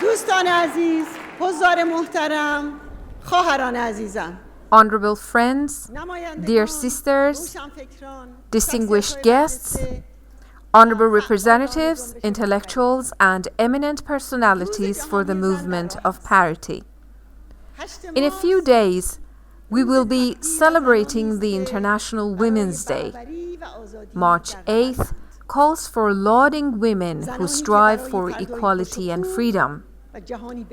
دوستان عزیز، حضار محترم، خواهران عزیزم. Honorable friends, dear sisters, distinguished guests, honorable representatives, intellectuals, and eminent personalities for the movement of parity. In a few days, we will be celebrating the International Women's Day. March 8th calls for lauding women who strive for equality and freedom.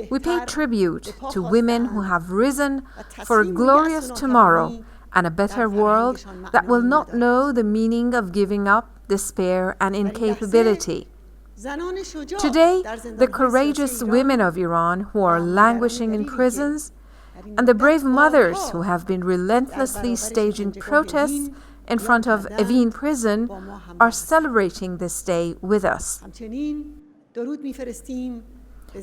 We pay tribute to women who have risen for a glorious tomorrow and a better world that will not know the meaning of giving up, despair, and incapability. Today, the courageous women of Iran who are languishing in prisons and the brave mothers who have been relentlessly staging protests in front of Evin prison are celebrating this day with us.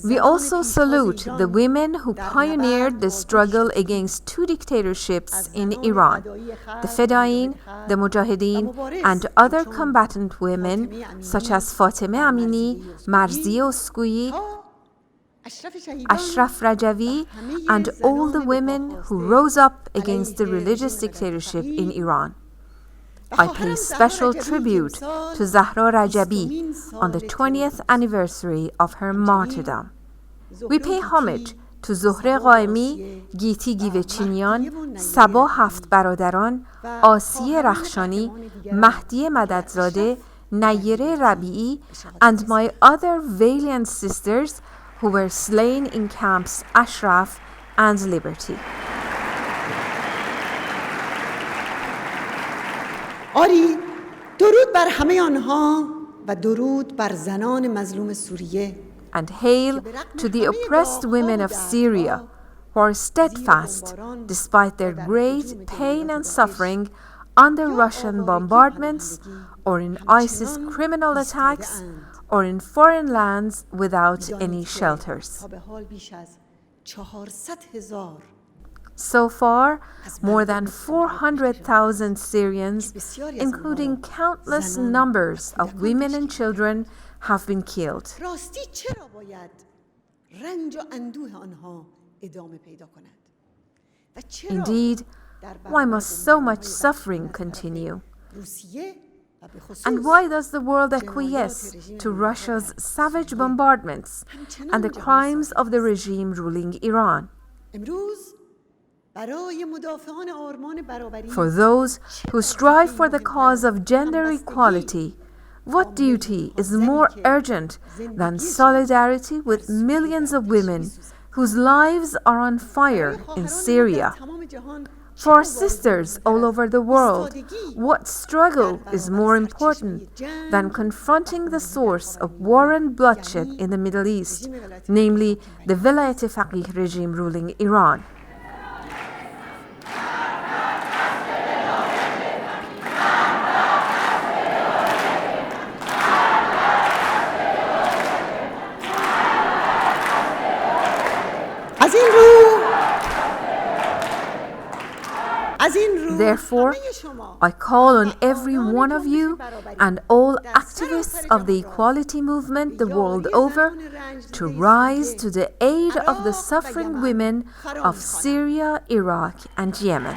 We also salute the women who pioneered the struggle against two dictatorships in Iran, the Fedayeen, the Mujahideen, and other combatant women such as Fatemeh Amini, Marzieh Oskouyi, Ashraf Rajavi, and all the women who rose up against the religious dictatorship in Iran. I pay special tribute to Zahra Rajabi on the 20th anniversary of her martyrdom. We pay homage to Zohre Qaemi, Giti Givechinian, Saba Haft Barodaran, Asiye Rakhshani, Mahdiye Madadzadeh, Nayire Rabi'i, and my other valiant sisters who were slain in camps Ashraf and Liberty. آری درود بر همه آنها و درود بر زنان مظلوم سوریه. And hail to the oppressed women of Syria who are steadfast despite their great pain and suffering under Russian bombardments or in ISIS criminal attacks or in foreign lands without any shelters. So far, more than 400,000 Syrians, including countless numbers of women and children, have been killed. Indeed, why must so much suffering continue? And why does the world acquiesce to Russia's savage bombardments and the crimes of the regime ruling Iran? For those who strive for the cause of gender equality, what duty is more urgent than solidarity with millions of women whose lives are on fire in Syria? For our sisters all over the world, what struggle is more important than confronting the source of war and bloodshed in the Middle East, namely the Velayat-e Faqih regime ruling Iran? Therefore, I call on every one of you and all activists of the equality movement the world over to rise to the aid of the suffering women of Syria, Iraq, and Yemen.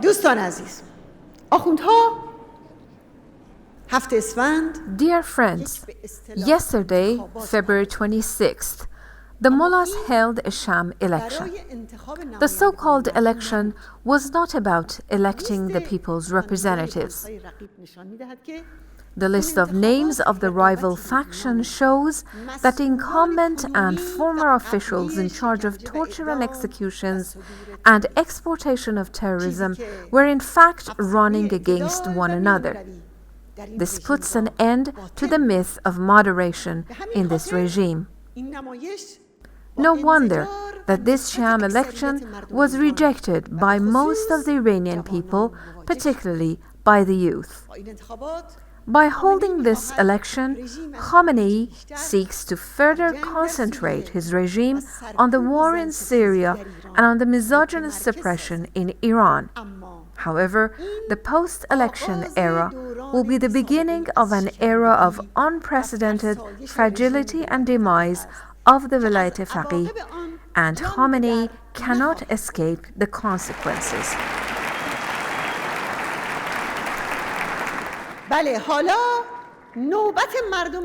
دوستان عزیز آخوندها Dear friends, yesterday, February 26th, the mullahs held a sham election. The so-called election was not about electing the people's representatives. The list of names of the rival faction shows that the incumbent and former officials in charge of torture and executions and exportation of terrorism were in fact running against one another. This puts an end to the myth of moderation in this regime. No wonder that this sham election was rejected by most of the Iranian people, particularly by the youth. By holding this election, Khamenei seeks to further concentrate his regime on the war in Syria and on the misogynist suppression in Iran. However, the post-election era will be the beginning of an era of unprecedented fragility and demise of the Velayat-e Faqih, and Khamenei cannot escape the consequences.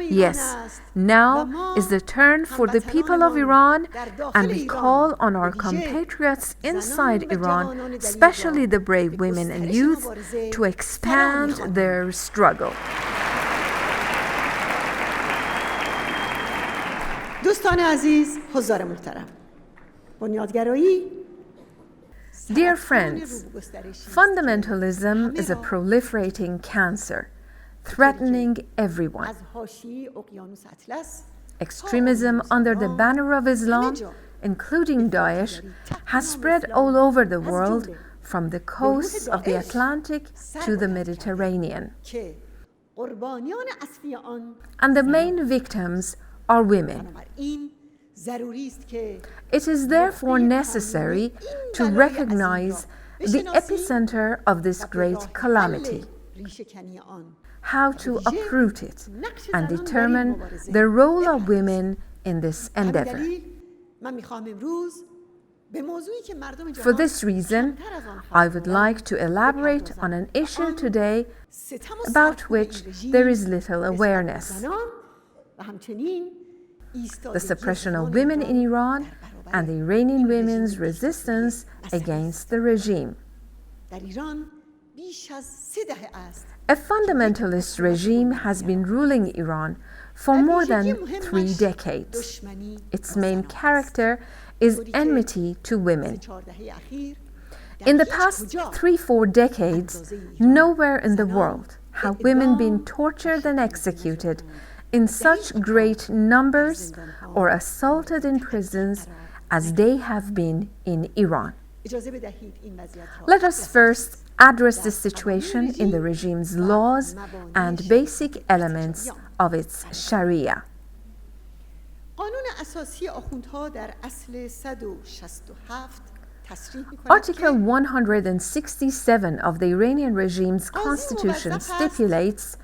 Yes, now is the turn for the people of Iran, and we call on our compatriots inside Iran, especially the brave women and youth, to expand their struggle. دوستان عزیز، حضار محترم، بنیادگرایی Dear friends, fundamentalism is a proliferating cancer, threatening everyone. Extremism under the banner of Islam, including Daesh, has spread all over the world, from the coasts of the Atlantic to the Mediterranean. And the main victims are women. It is therefore necessary to recognize the epicenter of this great calamity, how to uproot it, and determine the role of women in this endeavor. For this reason, I would like to elaborate on an issue today about which there is little awareness: the suppression of women in Iran and the Iranian women's resistance against the regime. A fundamentalist regime has been ruling Iran for more than 3 decades. Its main character is enmity to women. In the past 3-4 decades, nowhere in the world have women been tortured and executed in such great numbers or assaulted in prisons as they have been in Iran. Let us first address the situation in the regime's laws and basic elements of its Sharia. Article 167 of the Iranian regime's constitution stipulates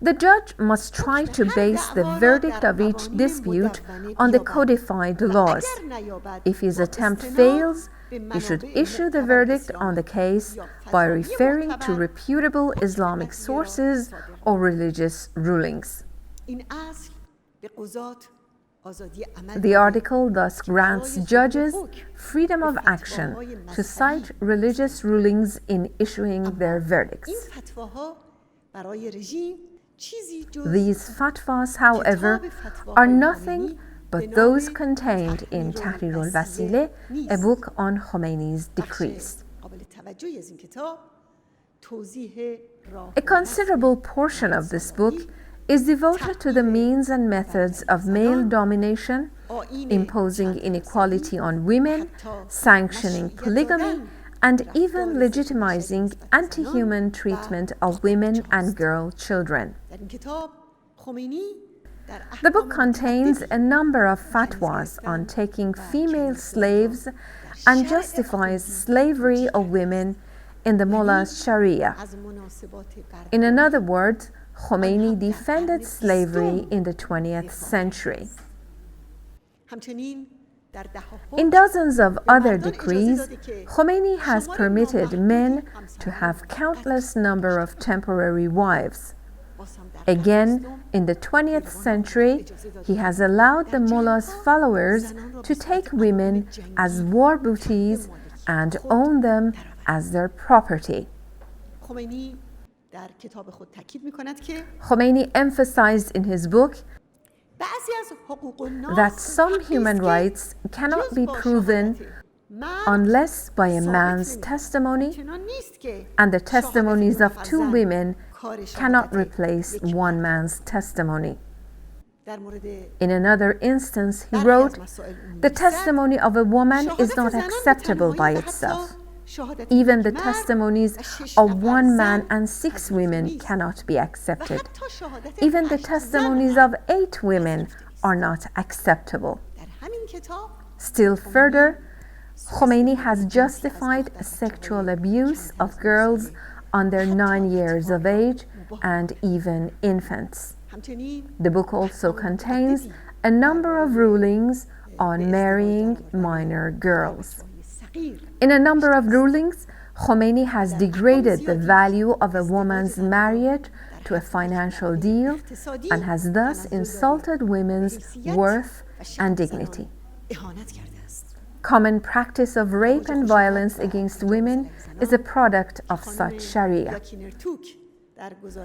the judge must try to base the verdict of each dispute on the codified laws. If his attempt fails, he should issue the verdict on the case by referring to reputable Islamic sources or religious rulings. The article thus grants judges freedom of action to cite religious rulings in issuing their verdicts. These fatwas, however, are nothing but those contained in Tahrir al-Wasileh, a book on Khomeini's decrees. A considerable portion of this book is devoted to the means and methods of male domination, imposing inequality on women, sanctioning polygamy, and even legitimizing anti-human treatment of women and girl children. The book contains a number of fatwas on taking female slaves and justifies slavery of women in the Mullah's Sharia. In other words, Khomeini defended slavery in the 20th century. In dozens of other decrees, Khomeini has permitted men to have countless number of temporary wives. Again, in the 20th century, he has allowed the mullah's followers to take women as war booties and own them as their property. Khomeini emphasized in his book that some human rights cannot be proven unless by a man's testimony, and the testimonies of 2 women cannot replace one man's testimony. In another instance, he wrote, "The testimony of a woman is not acceptable by itself. Even the testimonies of one man and 6 women cannot be accepted. Even the testimonies of 8 women are not acceptable. Still further, Khomeini has justified sexual abuse of girls under 9 years of age and even infants. The book also contains a number of rulings on marrying minor girls. In a number of rulings, Khomeini has degraded the value of a woman's marriage to a financial deal and has thus insulted women's worth and dignity. Common practice of rape and violence against women is a product of such Sharia.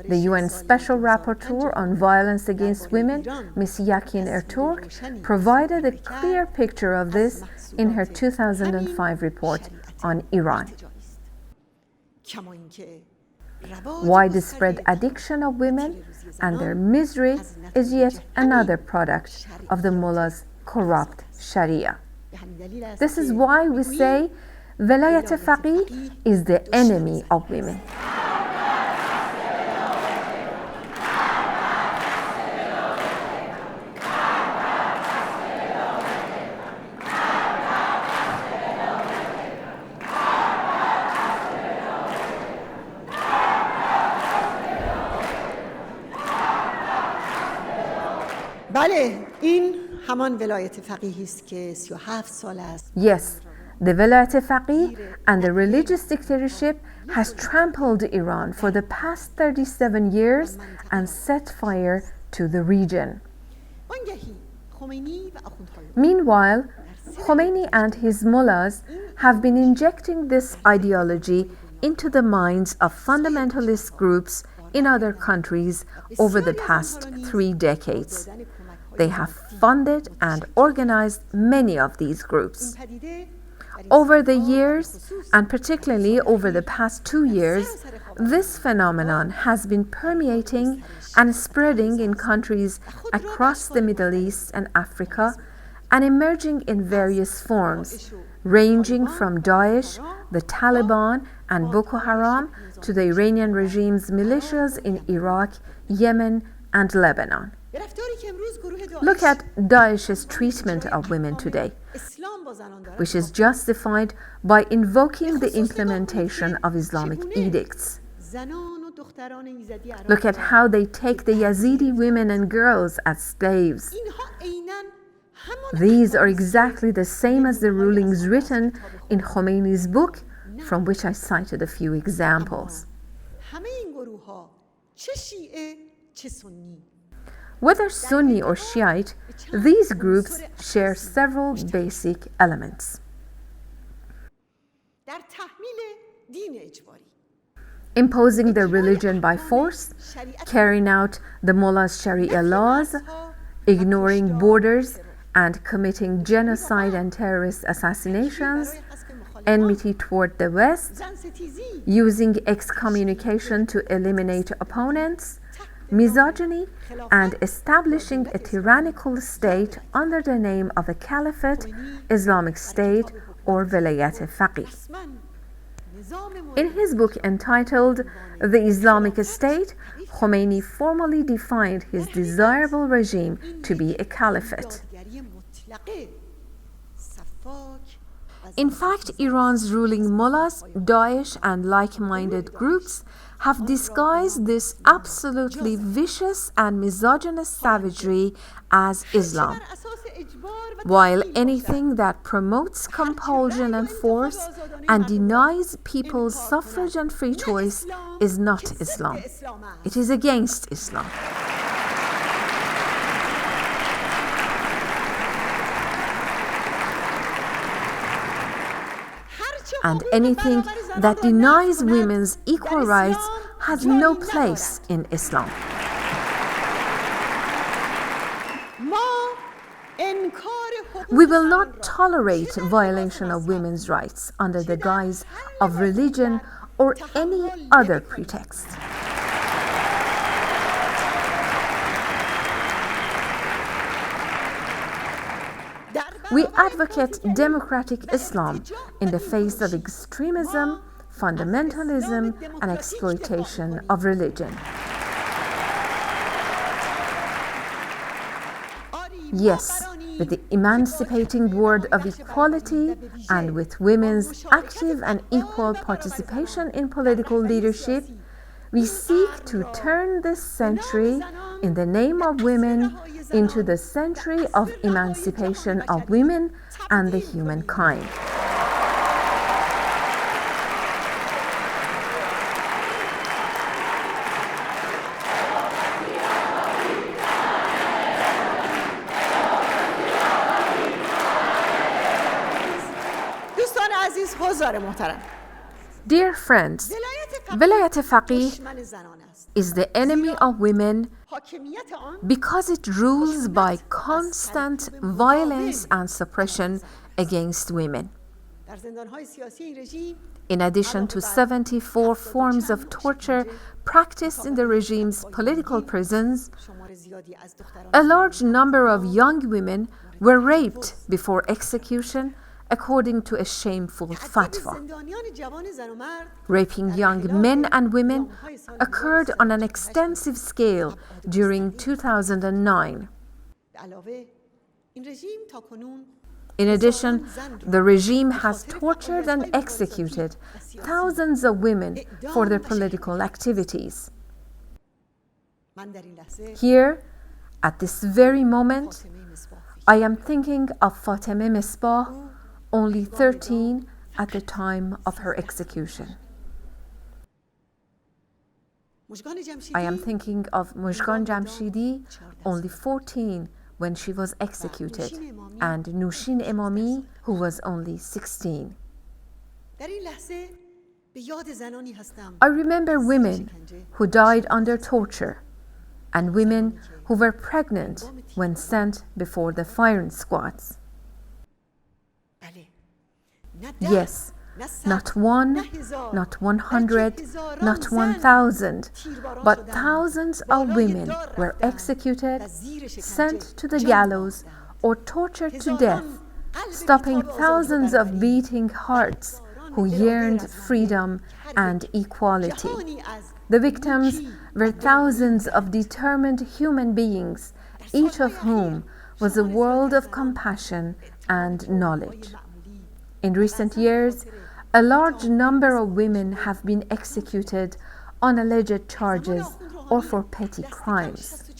The UN Special Rapporteur on Violence Against Women, Ms. Yakin Erturk, provided a clear picture of this in her 2005 report on Iran. Widespread addiction of women and their misery is yet another product of the mullah's corrupt Sharia. This is why we say Velayat-e Faqih is the enemy of women. بله این همان ولایت فقیهی است که 37 سال است. Yes, the Velayat-e Faqih and the religious dictatorship has trampled Iran for the past 37 years and set fire to the region. Meanwhile, Khomeini and his mullahs have been injecting this ideology into the minds of fundamentalist groups in other countries over the past 3 decades. They have funded and organized many of these groups. Over the years, and particularly over the past 2 years, this phenomenon has been permeating and spreading in countries across the Middle East and Africa and emerging in various forms, ranging from Daesh, the Taliban, and Boko Haram to the Iranian regime's militias in Iraq, Yemen, and Lebanon. Look at Daesh's treatment of women today, which is justified by invoking the implementation of Islamic edicts. Look at how they take the Yazidi women and girls as slaves. These are exactly the same as the rulings written in Khomeini's book, from which I cited a few examples. Whether Sunni or Shiite, these groups share several basic elements. Imposing their religion by force, carrying out the mullah's Sharia laws, ignoring borders, and committing genocide and terrorist assassinations, enmity toward the West, using excommunication to eliminate opponents, misogyny, and establishing a tyrannical state under the name of a caliphate, Islamic State, or Velayat-e Faqih. In his book entitled The Islamic State, Khomeini formally defined his desirable regime to be a caliphate. In fact, Iran's ruling mullahs, Daesh, and like-minded groups have disguised this absolutely vicious and misogynist savagery as Islam, while anything that promotes compulsion and force and denies people's suffrage and free choice is not Islam. It is against Islam. And anything that denies women's equal rights has no place in Islam. We will not tolerate violation of women's rights under the guise of religion or any other pretext. We advocate democratic Islam in the face of extremism, fundamentalism, and exploitation of religion. Yes, with the emancipating word of equality and with women's active and equal participation in political leadership, we seek to turn this century in the name of women into the century of emancipation of women and the humankind. Dear friends, Velayat-e Faqih is the enemy of women because it rules by constant violence and suppression against women. In addition to 74 forms of torture practiced in the regime's political prisons, a large number of young women were raped before execution according to a shameful fatwa. Raping young men and women occurred on an extensive scale during 2009. In addition, the regime has tortured and executed thousands of women for their political activities. Here, at this very moment, I am thinking of Fatemeh Misbah, only 13 at the time of her execution. I am thinking of Mujgan Jamshidi, only 14 when she was executed, and Nushin Emami, who was only 16. I remember women who died under torture and women who were pregnant when sent before the firing squads. Yes, not one, not 100, not 1,000, but thousands of women were executed, sent to the gallows, or tortured to death, stopping thousands of beating hearts who yearned freedom and equality. The victims were thousands of determined human beings, each of whom was a world of compassion and knowledge. In recent years, a large number of women have been executed on alleged charges or for petty crimes.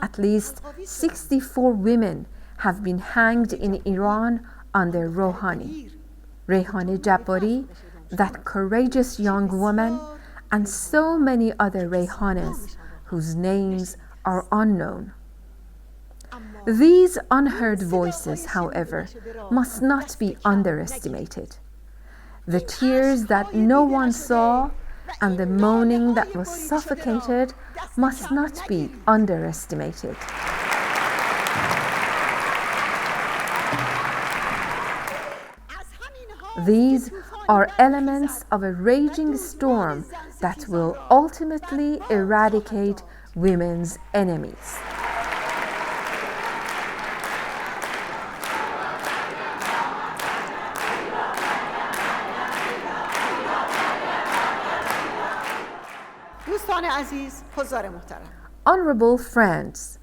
At least 64 women have been hanged in Iran under Rouhani. Rayhan Jabbari, that courageous young woman, and so many other Rayhanas whose names are unknown. These unheard voices, however, must not be underestimated. The tears that no one saw and the moaning that was suffocated must not be underestimated. These are elements of a raging storm that will ultimately eradicate women's enemies. Honorable friends,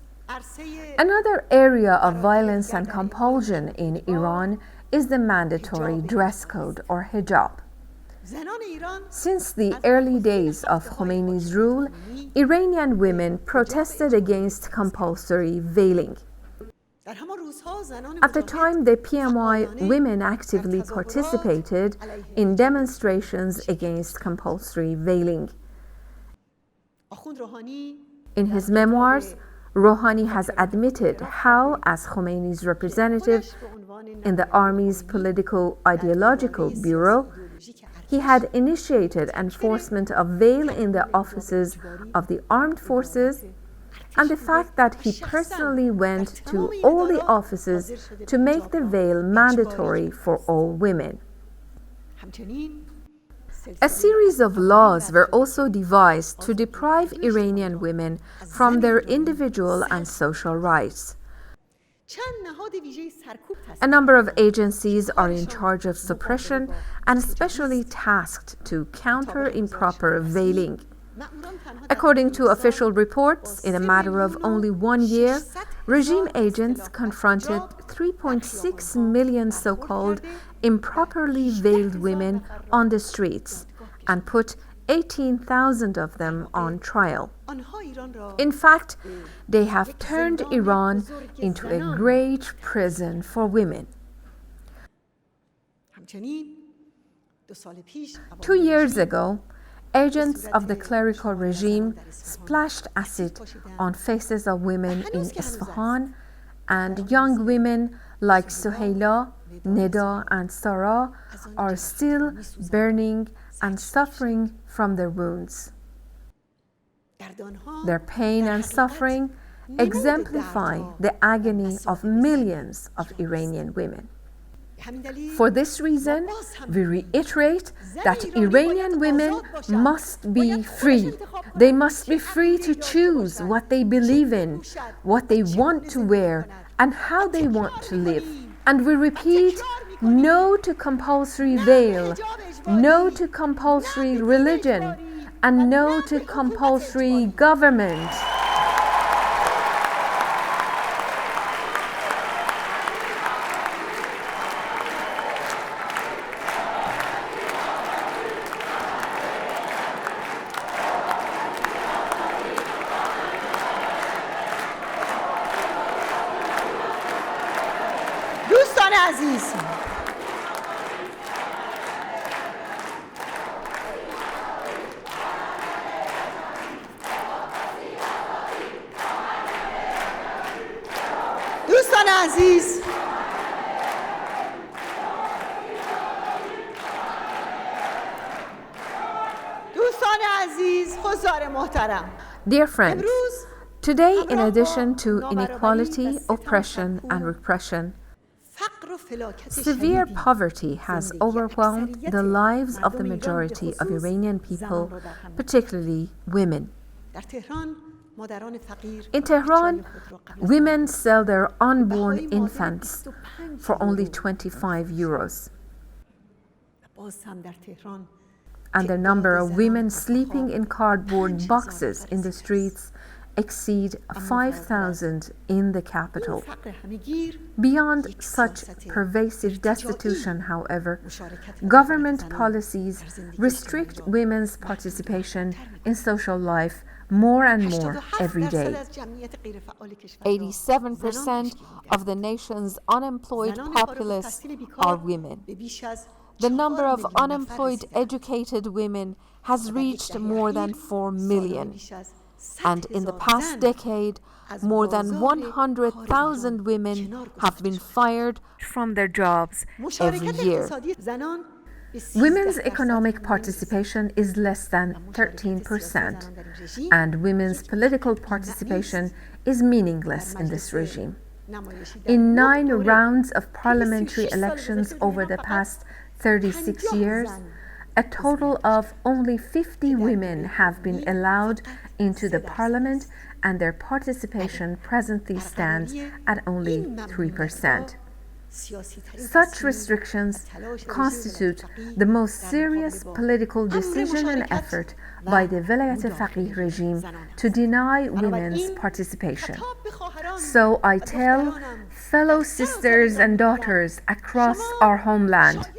another area of violence and compulsion in Iran is the mandatory dress code or hijab. Since the early days of Khomeini's rule, Iranian women protested against compulsory veiling. At the time, the PMI women actively participated in demonstrations against compulsory veiling. In his memoirs, Rouhani has admitted how, as Khomeini's representative in the army's politico-ideological bureau, he had initiated enforcement of veil in the offices of the armed forces, and the fact that he personally went to all the offices to make the veil mandatory for all women. A series of laws were also devised to deprive Iranian women from their individual and social rights. A number of agencies are in charge of suppression and especially tasked to counter improper veiling. According to official reports, in a matter of only 1 year, regime agents confronted 3.6 million so-called improperly veiled women on the streets and put 18,000 of them on trial. In fact, they have turned Iran into a great prison for women. 2 years ago, agents of the clerical regime splashed acid on faces of women in Isfahan, and young women like Suhaila, Neda, and Sarah are still burning and suffering from their wounds. Their pain and suffering exemplify the agony of millions of Iranian women. For this reason, we reiterate that Iranian women must be free. They must be free to choose what they believe in, what they want to wear, and how they want to live. And we repeat, no to compulsory veil, no to compulsory religion, and no to compulsory government. دوستان عزیز، دوستان عزیز، دوستان عزیز، حضار محترم. Dear friends, today, in addition to inequality, oppression, and repression, severe poverty has overwhelmed the lives of the majority of Iranian people, particularly women. In Tehran, women sell their unborn infants for only 25 euros. And the number of women sleeping in cardboard boxes in the streets exceed 5,000 in the capital. Beyond such pervasive destitution, however, government policies restrict women's participation in social life more and more every day. 87% of the nation's unemployed populace are women. The number of unemployed educated women has reached more than 4 million. And in the past decade, more than 100,000 women have been fired from their jobs every year. Women's economic participation is less than 13%, and women's political participation is meaningless in this regime. In 9 rounds of parliamentary elections over the past 36 years, a total of only 50 women have been allowed into the parliament, and their participation presently stands at only 3%. Such restrictions constitute the most serious political decision and effort by the Velayat-e Faqih regime to deny women's participation. So I tell fellow sisters and daughters across our homeland,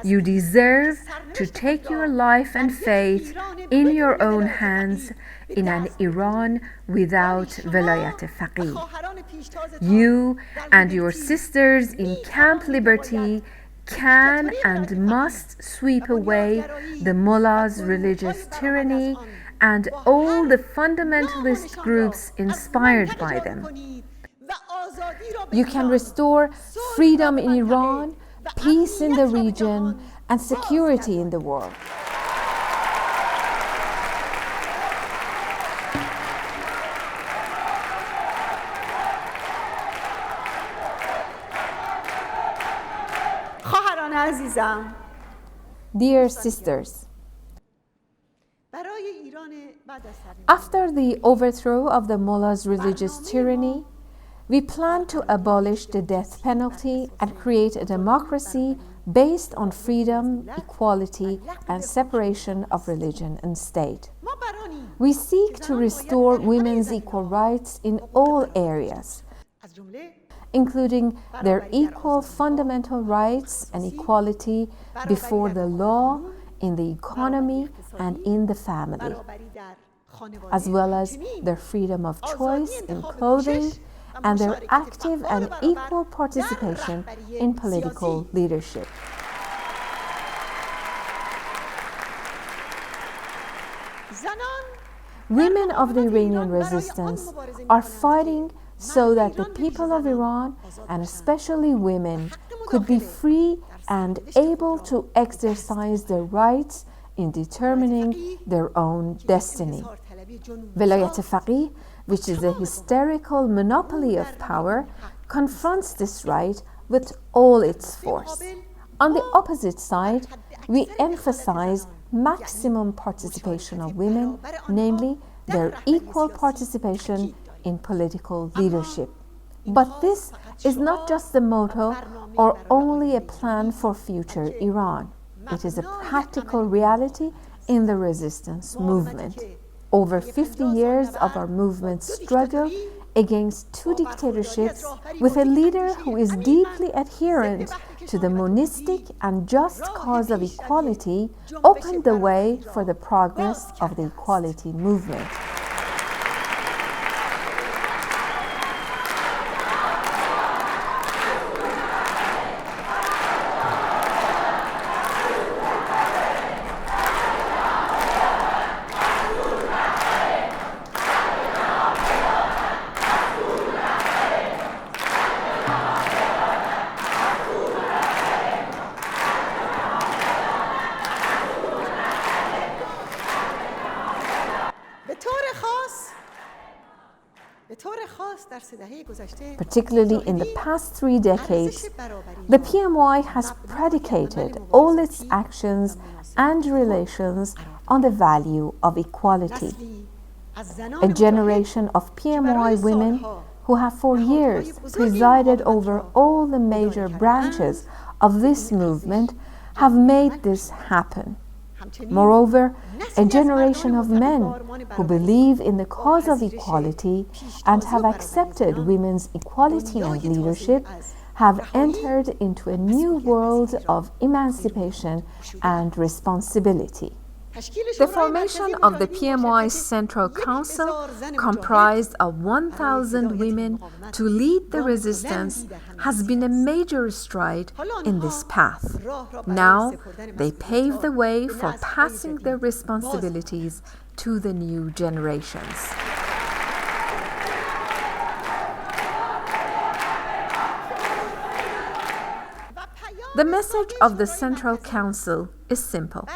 you deserve to take your life and fate in your own hands in an Iran without Velayat-e Faqih. You and your sisters in Camp Liberty can and must sweep away the mullahs' religious tyranny and all the fundamentalist groups inspired by them. You can restore freedom in Iran, peace in the region, and security in the world. Dear sisters, after the overthrow of the mullahs' religious tyranny, We plan to abolish the death penalty and create a democracy based on freedom, equality, and separation of religion and state. We seek to restore women's equal rights in all areas, including their equal fundamental rights and equality before the law, in the economy, and in the family, as well as their freedom of choice in clothing and their active and equal participation in political leadership. Women of the Iranian resistance are fighting so that the people of Iran, and especially women, could be free and able to exercise their rights in determining their own destiny. Velayat-e Faqih, which is a hysterical monopoly of power, confronts this right with all its force. On the opposite side, we emphasize maximum participation of women, namely their equal participation in political leadership. But this is not just a motto or only a plan for future Iran. It is a practical reality in the resistance movement. Over 50 years of our movement's struggle against two dictatorships, with a leader who is deeply adherent to the monistic and just cause of equality, opened the way for the progress of the equality movement. Particularly in the past 3 decades, the PMY has predicated all its actions and relations on the value of equality. A generation of PMY women who have for years presided over all the major branches of this movement have made this happen. Moreover, a generation of men who believe in the cause of equality and have accepted women's equality and leadership have entered into a new world of emancipation and responsibility. The formation of the PMY Central Council, comprised of 1,000 women to lead the resistance, has been a major stride in this path. Now, they pave the way for passing their responsibilities to the new generations. The message of the Central Council is simple.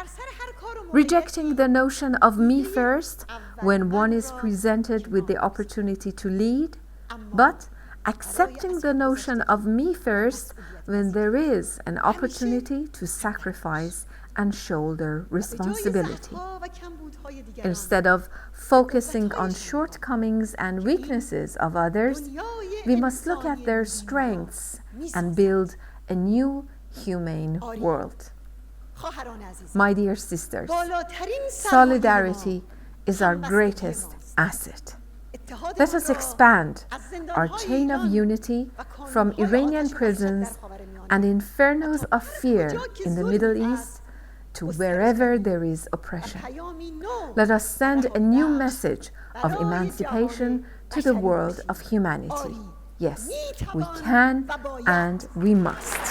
Rejecting the notion of me first when one is presented with the opportunity to lead, but accepting the notion of me first when there is an opportunity to sacrifice and shoulder responsibility. Instead of focusing on shortcomings and weaknesses of others, we must look at their strengths and build a new humane world. My dear sisters, solidarity is our greatest asset. Let us expand our chain of unity from Iranian prisons and infernos of fear in the Middle East to wherever there is oppression. Let us send a new message of emancipation to the world of humanity. Yes, we can and we must.